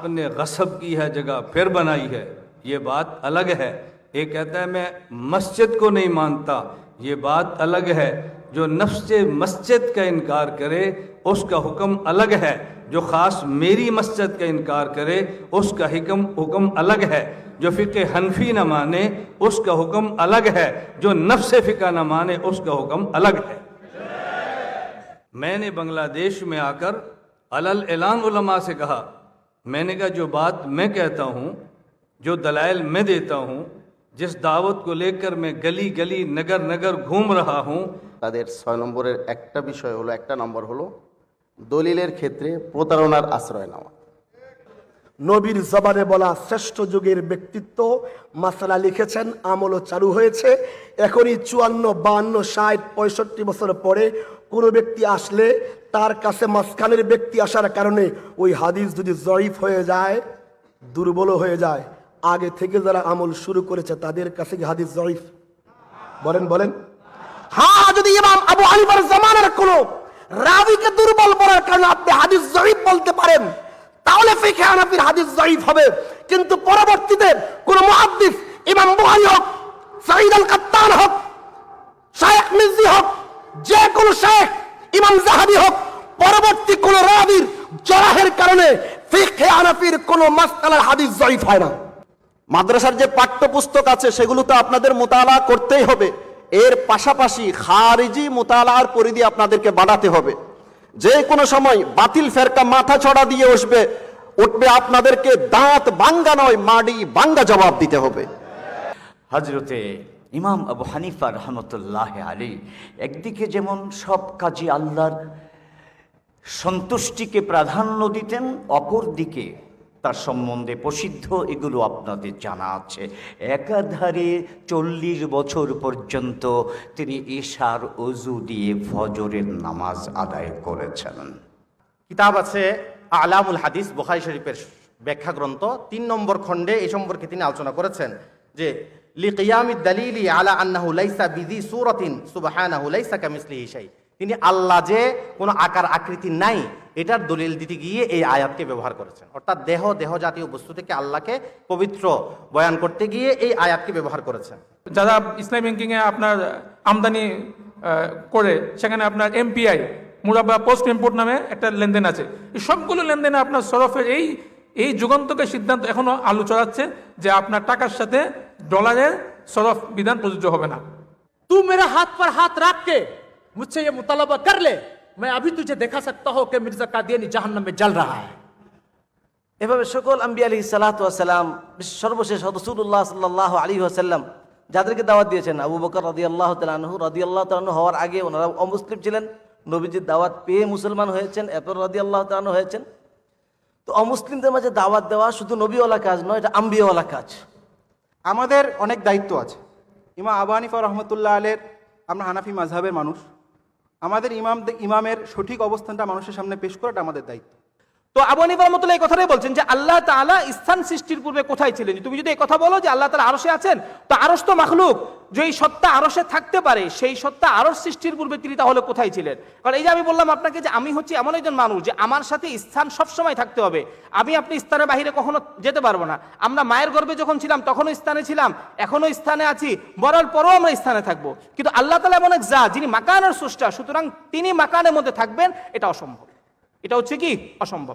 आपने गसब की है जगह फिर बनाई है, ये बात अलग है। एक कहता है मैं मस्जिद को नहीं मानता, ये बात अलग है। जो नफ्स से मस्जिद का इनकार करे उसका हुक्म अलग है। जो ख़ास मेरी मस्जिद का इनकार करे उसका हुक्म अलग है। जो फ़िक़े हनफी न माने उसका हुक्म अलग है। जो नफ्स फ़िक़ा न माने उसका हुक्म अलग है। मैंने बांग्लादेश में आकर अलल ऐलान उलमा से कहा, मैंने कहा जो बात मैं कहता हूँ, जो दलाइल मैं देता हूँ, जिस दावत को लेकर मैं गली गली नगर नगर घूम रहा हूँ, তাদের 6 নম্বরের একটা বিষয় হলো, একটা নম্বর হলো দলিলের ক্ষেত্রে প্রতারণার আশ্রয় নেওয়া। নবীর জবানে বলা শ্রেষ্ঠ যুগের ব্যক্তিত্ব মাসালা লিখেছেন, আমলও চালু হয়েছে। এখনই 54, 52, 60, 65 বছর পরে কোনো ব্যক্তি আসলে তার কাছে মাঝখানের ব্যক্তি আসার কারণে ওই হাদিস যদি জয়ীফ হয়ে যায়, দুর্বল হয়ে যায়, আগে থেকে যারা আমল শুরু করেছে তাদের কাছে কি হাদিস জয়ীফ? বলেন বলেন। হ্যাঁ, যদি ইমাম আবু হানিফার জামানার কোনো রাবীকে দুর্বল বলার কারণে আপনি হাদিস জয়ীফ বলতে পারেন, তাহলে ফিকহে হানাফির হাদিস জয়ীফ হবে। কিন্তু পরবর্তীতে কোন মুহাদ্দিস, ইমাম বুখারী হোক, সাঈদ আল কাত্তান হোক, শাইখ মিজজি হোক, যে কোনো শাইখ, ইমাম যাহাবি হোক, পরবর্তী কোন রাবীর জরাহের কারণে ফিকহে হানাফির কোন মাসআলার হাদিস জয়ীফ হয় না। মাদ্রাসার যে পাঠ্যপুস্তক আছে সেগুলো তো আপনাদের মোতালা করতেই হবে। এর পাশাপাশি খারিজি মোতালার পরিধি আপনাদেরকে বাড়াতে হবে। যে কোনো সময় বাতিল ফেরকা মাথা ছড়া দিয়ে উঠবে, আপনাদেরকে দাঁত ভাঙ্গা নয় মাড়ি ভাঙ্গা জবাব দিতে হবে। হযরতে ইমাম আবু হানিফা রহমতুল্লাহ আলাইহি একদিকে যেমন সব কাজে আল্লাহর সন্তুষ্টিকে প্রাধান্য দিতেন, অপরদিকে তার সম্বন্ধে প্রসিদ্ধ এগুলো আপনাদের জানা আছে, একাধারে 40 বছর পর্যন্ত তিনি ইশার ওযু দিয়ে ফজরের নামাজ আদায় করেছেন। কিতাব আছে আলামুল হাদিস, বুখারী শরীফের ব্যাখ্যা গ্রন্থ, 3 নম্বর খণ্ডে এই সম্পর্কে তিনি আলোচনা করেছেন যে লিকিয়ামিদ দালিলি আলা আন্নাহু লাইসা বিযি সূরাতিন সুবহানাহু লাইসা কামিসলিহি শাই। তিনি আল্লাহ যে কোনো আকার আকৃতি নাই এটার দলিল দিতে গিয়ে এই আয়াতকে ব্যবহার করেছেন। অর্থাৎ দেহ জাতীয় বস্তু থেকে আল্লাহকে পবিত্র বয়ান করতে গিয়ে এই আয়াতকে ব্যবহার করেছেন। যারা ইসলাম ব্যাংকিংয়ে আপনার আমদানি করে সেখানে আপনার এমপিআই মুরাব্বা পোস্ট ইম্পোর্ট নামে একটা লেনদেন আছে। এই সবগুলো লেনদেনে আপনার সরফের এই যুগান্তকের সিদ্ধান্ত এখনো আলু চড়াচ্ছে যে আপনার টাকার সাথে ডলারের সরফ বিধান প্রযোজ্য হবে না। तू मेरे हाथ पर हाथ रख के मुझसे ये मुतालबा कर ले, मैं अभी तुझे दिखा सकता हूं कि मिर्जा कादियानी जहन्नम में जल रहा है। এভাবে সকল আম্বিয়া আলাইহিস সালাতু ওয়াস সালাম, সর্বশেষ রাসূলুল্লাহ সাল্লাল্লাহু আলাইহি ওয়াসাল্লাম যাদেরকে দাওয়াত দিয়েছেন, আবু বকর রাদিয়াল্লাহু তাআলা আনহু হওয়ার আগে ওনারা অমুসলিম ছিলেন, নবীজির দাওয়াত পেয়ে মুসলমান হয়েছেন, এরপর রাদিয়াল্লাহু তাআলা হয়েছেন। তো অমুসলিমদের মাঝে দাওয়াত দেওয়া শুধু নবীওয়ালা কাজ নয়, এটা আম্বিয়াওয়ালা কাজ। আমাদের অনেক দায়িত্ব আছে। ইমাম আবু হানিফা রহমতুল্লাহ আলাইহির, আমরা হানাফি মাযহাবের মানুষ, আমাদের ইমামের সঠিক অবস্থানটা মানুষের সামনে পেশ করাটা আমাদের দায়িত্ব। তো আবু হানিফা রাহমাতুল্লাহ এই কথাটাই বলছেন যে আল্লাহ তাআলা স্থান সৃষ্টির পূর্বে কোথায় ছিলেন। তুমি যদি এই কথা বলো যে আল্লাহ তাআলা আরশে আছেন, তো আরশ তো মাখলুক, যে এই সত্তা আরশে থাকতে পারে সেই সত্তা আরশ সৃষ্টির পূর্বে তিনি তাহলে কোথায় ছিলেন? কারণ এই যে আমি বললাম আপনাকে যে আমি হচ্ছে এমন একজন মানুষ যে আমার সাথে স্থান সব সময় থাকতে হবে। আপনি স্থানের বাইরে কখনো যেতে পারবো না। আমরা মায়ের গর্ভে যখন ছিলাম তখনও স্থানে ছিলাম, এখনো স্থানে আছি, মরার পরও আমরা স্থানে থাকবো। কিন্তু আল্লাহ তাআলা এমন এক জাত যিনি মাকানের স্রষ্টা, সুতরাং তিনি মাকানের মধ্যে থাকবেন, এটা অসম্ভব। এটা হচ্ছে কি অসম্ভব।